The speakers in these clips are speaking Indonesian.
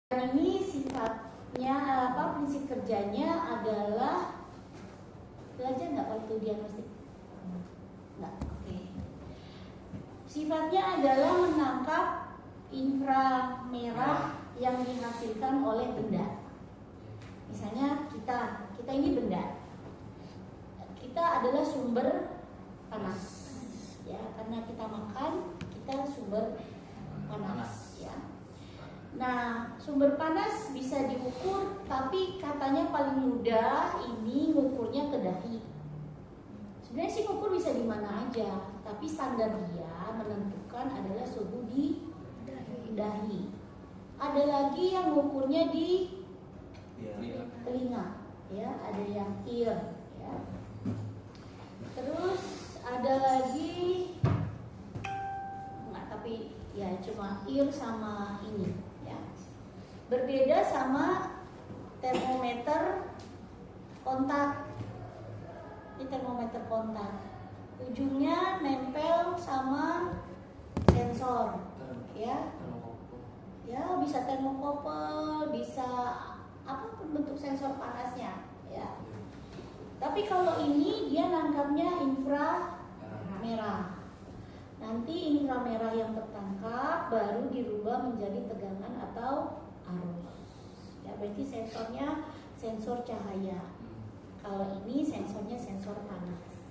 Ini sifatnya prinsip kerjanya adalah belajar nggak waktu diagnostik? Nggak. Oke. Sifatnya adalah menangkap inframerah yang dihasilkan oleh benda. Misalnya kita ini benda. Kita adalah sumber panas. Ya, karena kita makan, kita sumber panas. Ya. Nah, sumber panas bisa diukur, tapi katanya paling mudah ini ngukurnya ke dahi. Sebenarnya sih ngukur bisa di mana aja, tapi standar dia menentukan adalah suhu di dahi. Ada lagi yang ngukurnya di telinga, ya, ada yang ear, ya. Terus ada lagi, tapi ya cuma ear sama ini. Berbeda sama termometer kontak. Ini termometer kontak, ujungnya nempel sama sensor, ya. Ya, bisa termokopel, bisa apapun bentuk sensor panasnya, ya. Tapi kalau ini dia nangkapnya inframerah. Nanti inframerah yang tertangkap baru dirubah menjadi tegangan atau arus. Ya, berarti sensornya sensor cahaya. Kalau ini sensornya sensor panas.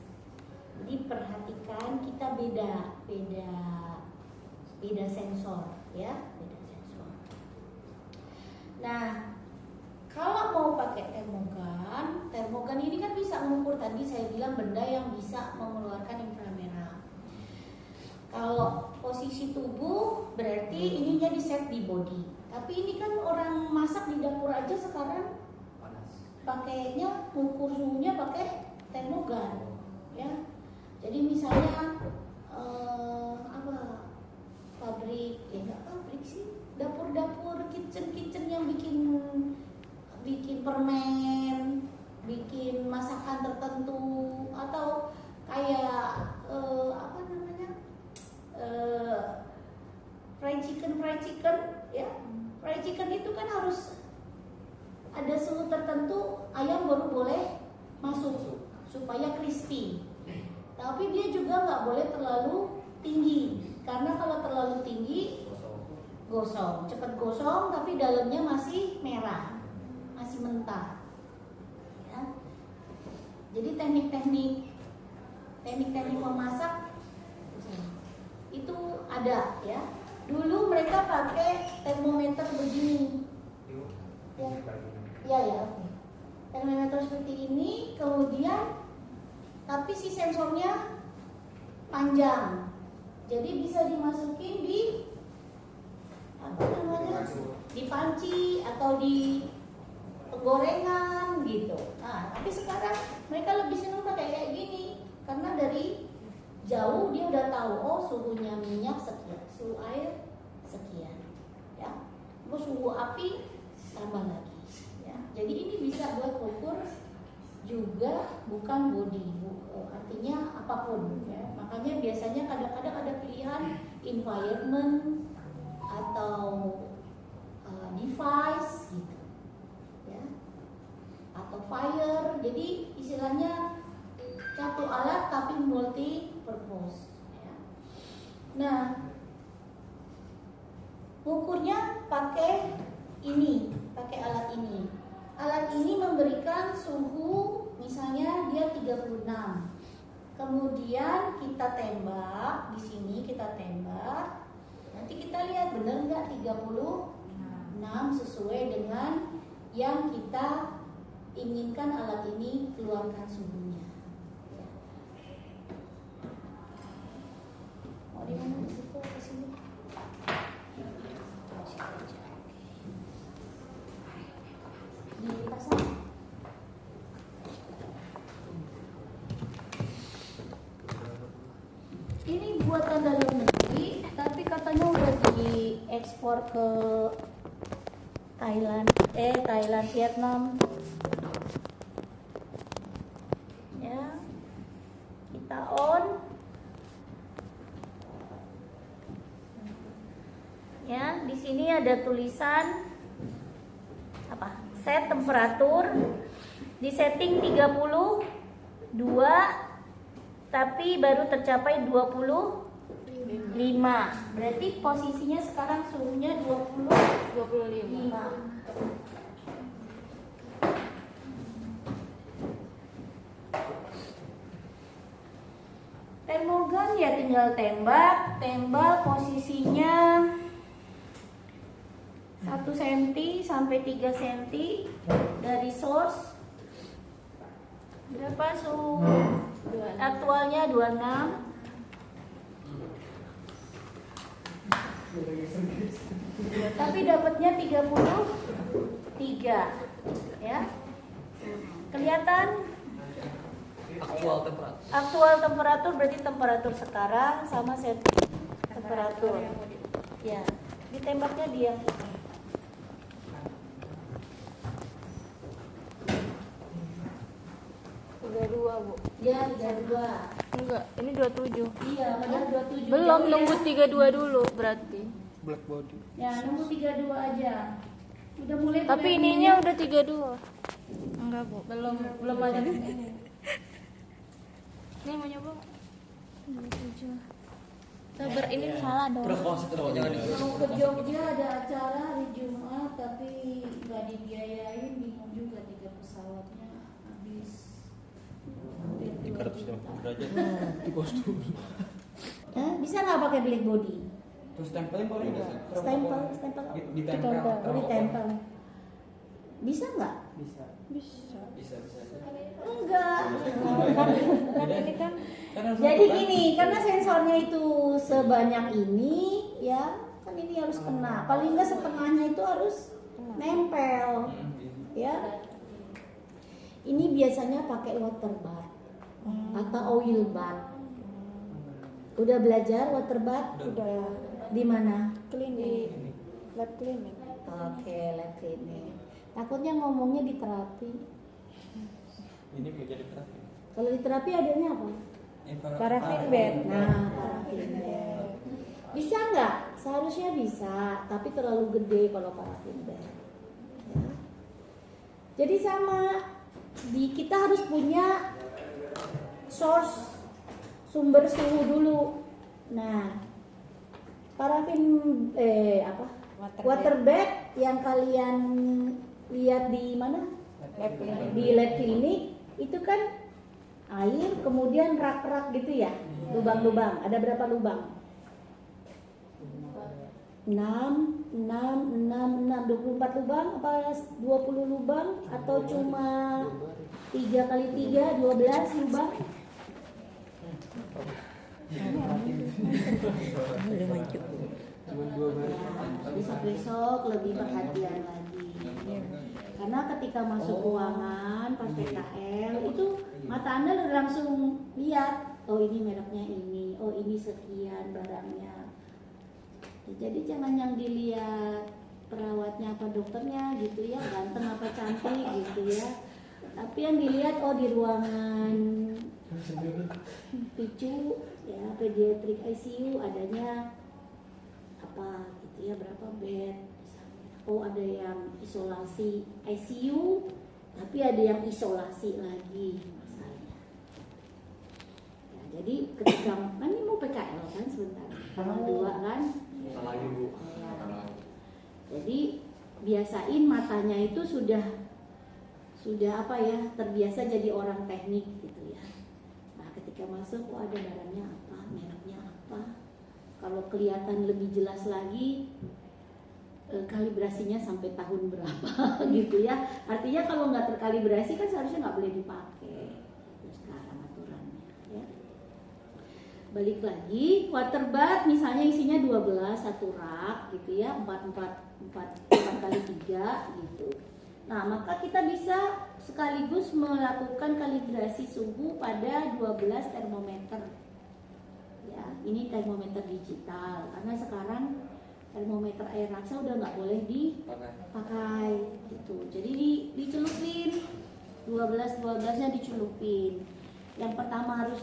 Jadi perhatikan kita beda sensor, ya, beda sensor. Nah, kalau mau pakai termogan ini kan bisa mengukur, tadi saya bilang benda yang bisa mengeluarkan inframerah. Kalau posisi tubuh berarti ininya di set di body. Tapi ini kan orang masak di dapur aja sekarang pakainya ukur suhunya pakai termogan, ya. Jadi misalnya pabrik, ya nggak pabrik sih, dapur kitchen yang bikin permen, bikin masakan tertentu, atau kayak fried chicken, ya. Fried chicken itu kan harus ada suhu tertentu ayam baru boleh masuk supaya crispy. Tapi dia juga nggak boleh terlalu tinggi, karena kalau terlalu tinggi gosong, cepat gosong, tapi dalamnya masih merah, masih mentah. Ya. Jadi teknik-teknik memasak itu ada, ya. Dulu mereka pakai termometer begini, ya. Termometer seperti ini, kemudian tapi si sensornya panjang, jadi bisa dimasukin di di panci atau di penggorengan gitu. Nah, tapi sekarang mereka lebih senang pakai kayak gini, karena dari jauh dia udah tahu, oh suhunya minyak sekian, suhu air sekian, ya. Terus suhu api tambah lagi, ya. Jadi ini bisa buat ukur juga, bukan body, artinya apapun, ya. Makanya biasanya kadang-kadang ada pilihan environment atau device gitu, ya, atau fire. Jadi istilahnya satu alat tapi multi purpose, ya. Nah, ukurnya pakai alat ini. Alat ini memberikan suhu, misalnya dia 36. Kemudian kita tembak di sini, nanti kita lihat benar nggak 36 sesuai dengan yang kita inginkan alat ini keluarkan suhunya. Di mana di situ ke sini? Di pasar. Ini buatan dalam negeri, tapi katanya udah diekspor ke Thailand, Vietnam. Ya, kita on. Ya, di sini ada tulisan Set temperatur di setting 32, tapi baru tercapai 25. Berarti posisinya sekarang suhunya 25. Termogan ya tinggal tembak posisinya 1 cm sampai 3 cm dari source. Berapa suhu aktualnya? 26. Tapi dapatnya 33 ya. Kelihatan aktual temperatur berarti temperatur sekarang sama set temperatur. Ya, ditembaknya dia. Bu. Ya, 32. Enggak, ini 27. Iya, padahal 27. Belum, ya. nunggu 32 dulu berarti. Black body. Ya, nunggu 32 aja. Udah mulai. Tapi ininya udah 32. Enggak, Bu. Belum ada. Ini mau nyoba. 27. Sabar, ini salah dong. Mau ke Jogja ada acara hari Jumat tapi nggak dibiayain, bingung juga tiket pesawatnya habis. 350 derajat di pos dulu. Bisa nggak pakai black body? Terus tempelin boleh nggak? Stempel. Ditempel. Oh, ditempel. Bisa nggak? Bisa. Bisa. Enggak. Kan ini kan Jadi gini, karena sensornya itu sebanyak ini, ya kan ini harus kena. Paling nggak setengahnya itu harus nempel, ya. Ini biasanya pakai water bath atau oil bath. Udah belajar water bath? udah Di mana? klinik. Lab klinik. Oke, lab klinik. Takutnya ngomongnya di terapi. Ini mau jadi terapi. Kalau di terapi adanya apa? Paraffin bed. Nah, parafin bed. Bisa nggak? Seharusnya bisa, tapi terlalu gede kalau parafin bed. Ya. Jadi sama, kita harus punya source, sumber suhu dulu. Nah, parafin water bed yang kalian lihat di mana? Di lab klinik itu kan air, kemudian rak-rak gitu ya, lubang-lubang. Ada berapa lubang? 24 lubang apa 20 lubang atau cuma 3 kali 3 12 lubang? Besok-besok lebih perhatian lagi. Karena ketika masuk ruangan pas PKL itu mata Anda udah langsung lihat, oh ini mereknya ini, oh ini sekian barangnya. Jadi jangan yang dilihat perawatnya apa dokternya gitu ya, ganteng apa cantik gitu ya. Tapi yang dilihat oh di ruangan PICU ya, pediatric ICU adanya apa gitu ya, berapa bed. Oh ada yang isolasi ICU, tapi ada yang isolasi lagi misalnya. Ya, jadi ketika ini mau PKL kan sebentar, tanggal 2 kan? Lagi Bu. Ya. Jadi biasain matanya itu sudah apa ya, terbiasa jadi orang teknik gitu ya. Nah ketika masuk oh ada barangnya apa, mereknya apa. Kalau kelihatan lebih jelas lagi kalibrasinya sampai tahun berapa gitu ya. Artinya kalau nggak terkalibrasi kan seharusnya nggak boleh dipakai. Itu sekarang aturannya ya. Balik lagi, water bath misalnya isinya 12 satu rak gitu ya, 4 kali 3 gitu. Nah maka kita bisa sekaligus melakukan kalibrasi suhu pada 12 termometer. Ya, ini termometer digital karena sekarang termometer air raksa udah nggak boleh dipakai gitu. Jadi dicelupin 12-nya dicelupin. Yang pertama harus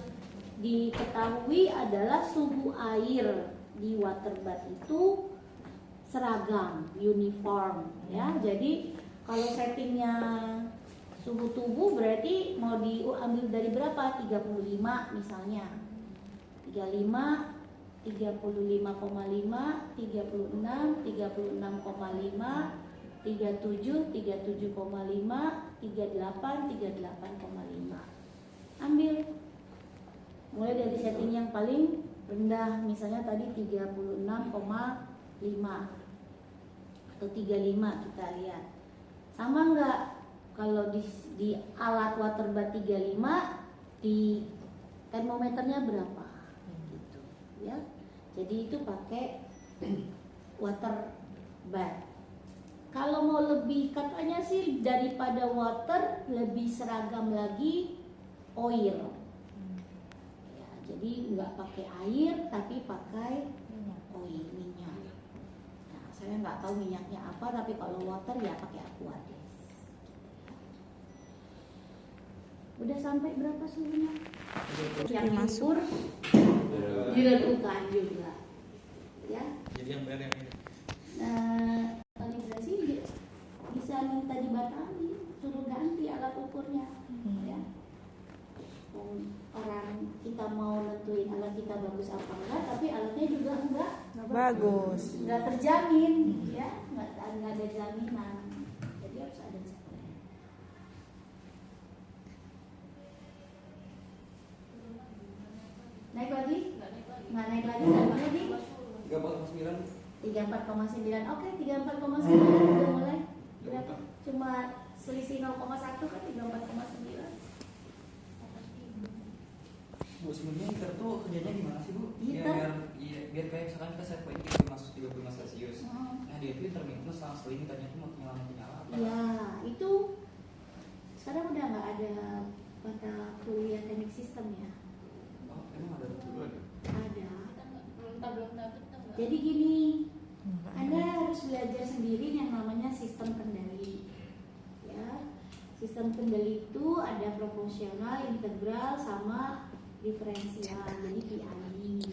diketahui adalah suhu air di water bath itu seragam, uniform ya. Jadi Kalau settingnya suhu tubuh berarti mau diambil dari berapa? 35 misalnya. 35, 35,5, 36, 36,5, 37, 37,5, 38, 38,5. Ambil. Mulai dari setting yang paling rendah, misalnya tadi 36,5 atau 35 kita lihat. Sama enggak? Kalau di alat water bath 35, di termometernya berapa? Gitu, ya. Jadi itu pakai water bath. Kalau mau lebih, katanya sih daripada water lebih seragam lagi oil. Ya, jadi nggak pakai air tapi pakai oil, minyak. Nah, saya nggak tahu minyaknya apa, tapi kalau water ya pakai Aquades. Udah sampai berapa suhunya? Yang diukur diragukan juga, ya. Jadi yang benar yang ini. Nah, kalibrasi bisa minta dibatasi, suruh ganti alat ukurnya, ya. Orang kita mau nentuin alat kita bagus apa enggak, tapi alatnya juga enggak Bagus. enggak terjamin, ya, enggak ada jaminan. Jadi harus ada checklist. Naik lagi? Nggak naik lagi, sama lagi? 34,9. 34,9. Oke, 34,9 udah mulai. Berapa? Cuma selisih 0,1 kan 34,9. Bu, sebenarnya heater tuh kerjanya gimana sih, Bu? Heater? Biar kayak misalkan kita set point itu masuk 35 Celcius. Nah, dia itu intermittent sama seling tanya tuh mau nyala apa? Ya, itu sekarang udah nggak ada mata kuliah teknik sistem ya. Oh, emang ada dulu ada. Ada. Belum dapet tuh nggak? Jadi gini, Anda harus belajar sendiri yang namanya sistem kendali. Ya, sistem kendali itu ada proporsional, integral, sama diferensial. Jadi PID.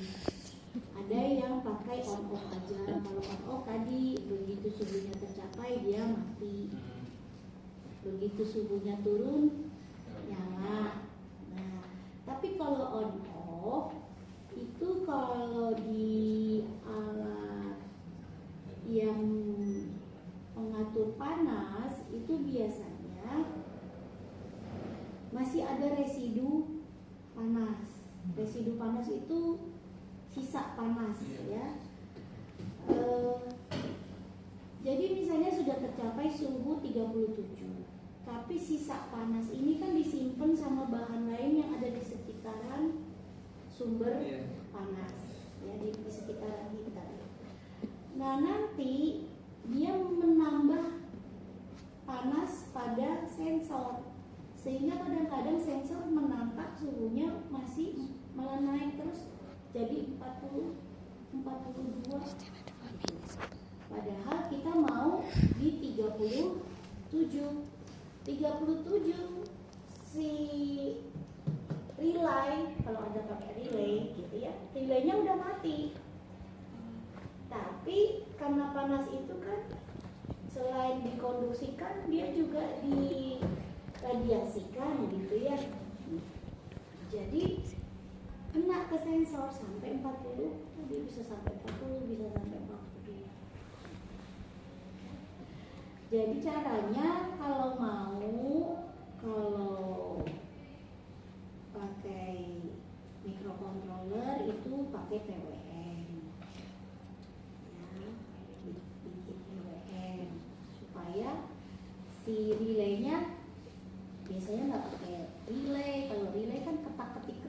Ada yang pakai on off aja. Kalau on off tadi begitu suhunya tercapai dia mati. Begitu suhunya turun nyala. Nah, tapi kalau on off itu kalau di alat yang mengatur panas itu biasanya masih ada residu panas. Residu panas itu sisa panas, ya. Jadi misalnya sudah tercapai suhu 37, tapi sisa panas ini kan disimpan sama bahan lain yang ada di sekitaran sumber panas, ya, di sekitaran kita. Nah, nanti dia menambah panas pada sensor, sehingga kadang-kadang sensor menampak suhunya masih malah naik terus jadi 40, 42. Padahal kita mau di 37. 37 si relay, kalau ada pakai relay gitu ya, relaynya udah mati. Tapi karena panas itu kan selain dikonduksikan dia juga diradiasikan gitu ya. Jadi kena ke sensor sampai 40, dia bisa sampai 40, bisa sampai 40. Jadi caranya kalau pakai microcontroller itu pakai PWM, ya, bikin PWM supaya si relaynya biasanya nggak pakai relay. Kalau relay kan ketak-ketik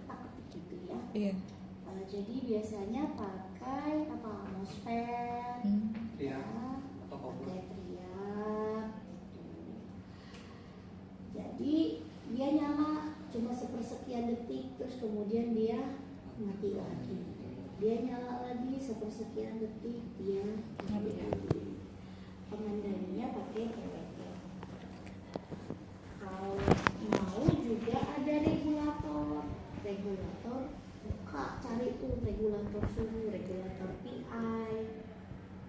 gitu ya. Iya. Jadi biasanya pakai apa, MOSFET, ya, pakai triak gitu. Jadi dia nyala cuma sepersekian detik, terus kemudian dia mati lagi. Dia nyala lagi sepersekian detik, dia mati lagi. Pengendalinya pakai PWM. Kalau mau juga ada regulator. Buka, cari tuh regulator suhu, regulator PI,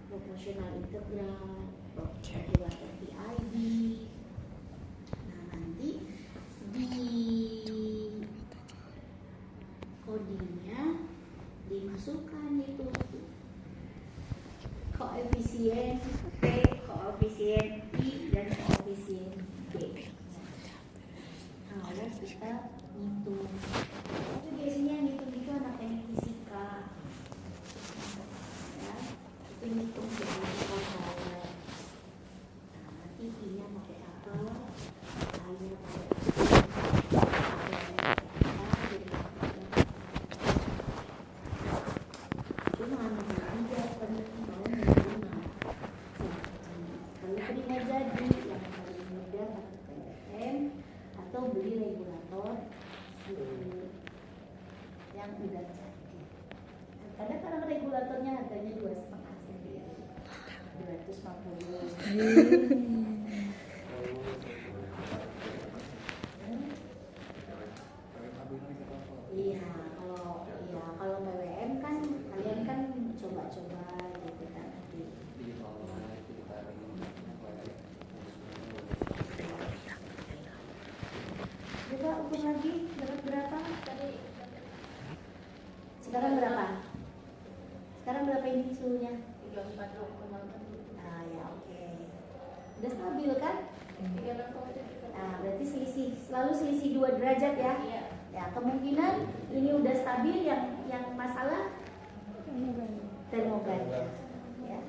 proporsional integral, regulator PID, koefisien I dan koefisien B. Kalau kita ngitung, tapi biasanya ngitung itu anak teknik fisika, ya, itu ngitung sebagai konsoler. Nah, nanti I-nya pakai apa, A-nya pakai atau beli regulator yang udah jadi. Karena kalau regulatornya harganya 2,5 sendiri, 250. Iya, kalau PWM kan kalian kan coba-coba gitu kan nanti. Coba ukur lagi berat berapa tadi? Sekarang berapa? Sekarang berapa ini suhunya? 34,8. Ah ya, oke. Udah stabil kan? Nah, berarti selalu selisih 2 derajat ya? Iya. Ya, kemungkinan ini udah stabil, yang masalah termogan. Ya.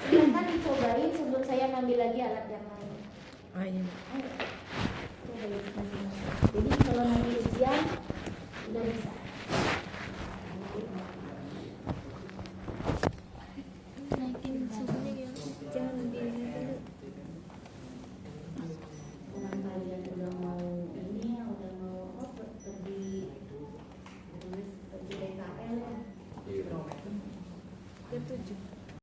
Silahkan dicobain sebelum saya ngambil lagi alat yang lain. Ayo. Jadi kalau nanti ujian udah bisa. Naikin suhunya ya, jangan lebih dulu. Orang kalian udah mau ini ya, udah mau pergi PKL ya. Ya 7.